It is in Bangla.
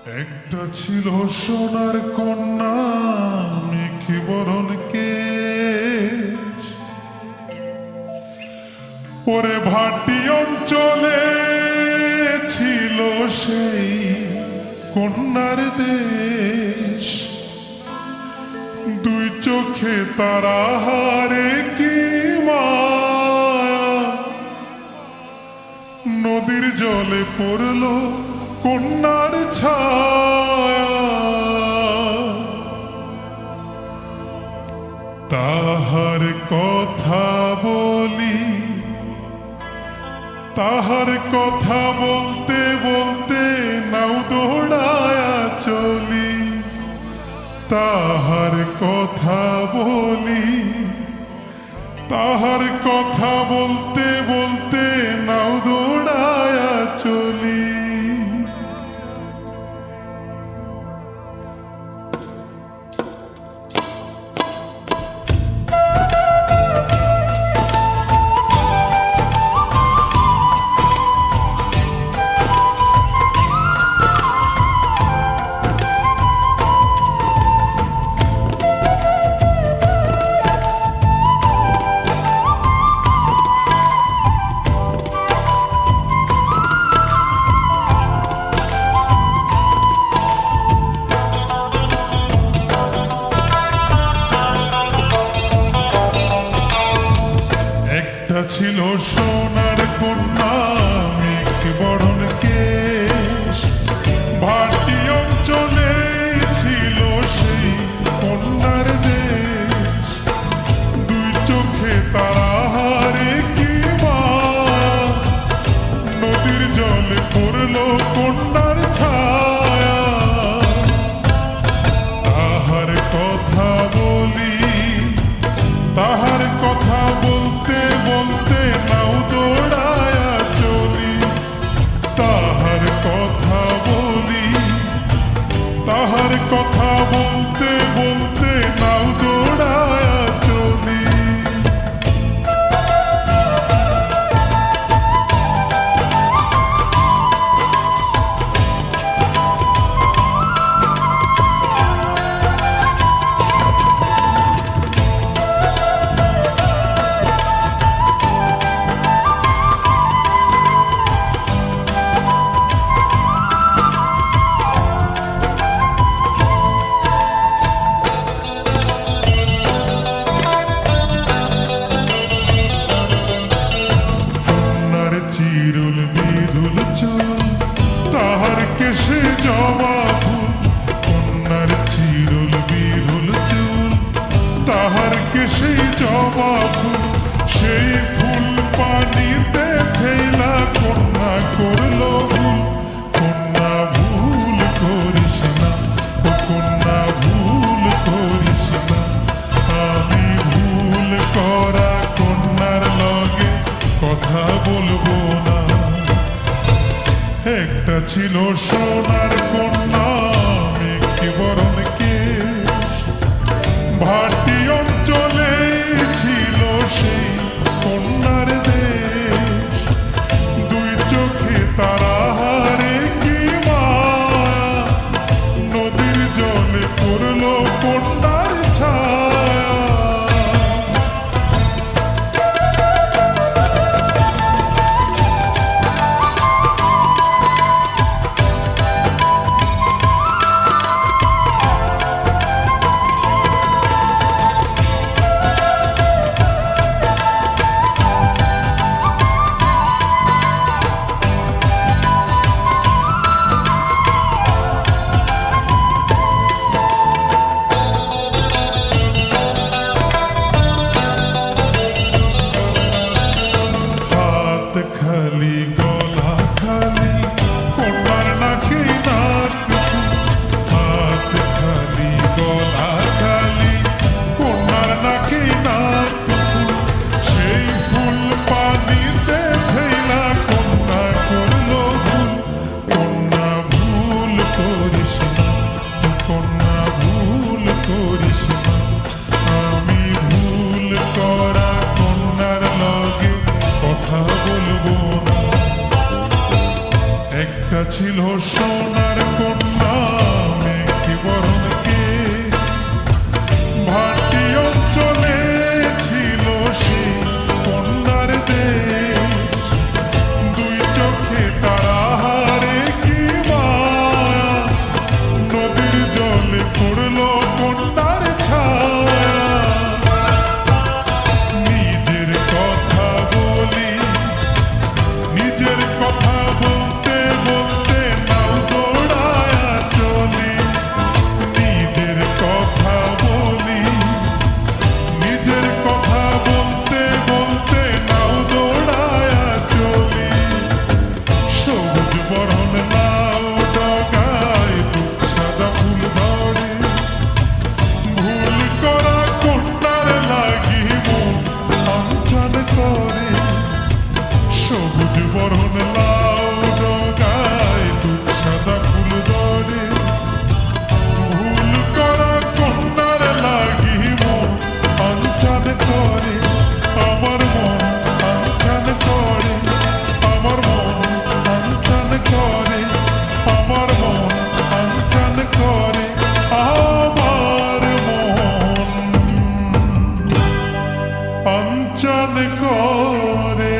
একটা ছিল সোনার কন্যা মেঘে বরণ কেশ, ওরে ভাটি অঞ্চলে ছিল সেই কন্যার দেশ। দুই চোখে তারা হারে কি মায়া, নদীর জলে পড়ল কন্যার ছায়া। তাহার কথা বলি, তাহার কথা বলতে বলতে নাও দৌড়ায়া চলি। তাহার কথা বলি, তাহার কথা বলতে বলতে নাও দৌড়ায়া চলি। ছিল সোনার কন্যা মেঘে বরণ কেশ, ভাটি অঞ্চলে ছিল সেই কন্যার দেশ। দুই চোখে তারা হারে কি মায়া, নদীর জলে পড়ল কন্যার ছায়া। তাহার কথা বলি, তাহার কথা বলতে বলতে নাও দৌড়ায়া চলি। তাহার কথা বলি, তাহার কথা বলতে বলতে নাও দৌড়ায়া চলি। চিরুল বিরুল চুল, তাহার কেশে জবা ফুল। কন্যার চিরুল বিরুল চুল, তাহার কেশে জবা ফুল। সেই ফুল পানিতে ফেলা কন্যা করল ভুল। কন্যা ভুল করিস না, ও কন্যা ভুল করিস না। আমি ভুল করা কন্যার লগে কথা বলবো না। একটা ছিল সোনার কন্যা মেঘে বরণ কেশ, ভাটি অঞ্চলে ছিল সেই কন্যার দেশ। দুই চোখে তারা হারে কি মায়া, নদীর জলে পড়ল কন্যার ছায়া। খালি গলা খালি কন্যার নাকে নাক ফুল। হাত খালি গলা খালি কন্যার নাকে নাক ফুল। সেই ফুল পানিতে ফেলা কন্যা করল ভুল। কন্যা ভুল করিস না, কন্যা ভুল করিস না। আমি ভুল করা কন্যার লগে কথা বলবো না। একটা ছিল সোনার কন্যা চান করে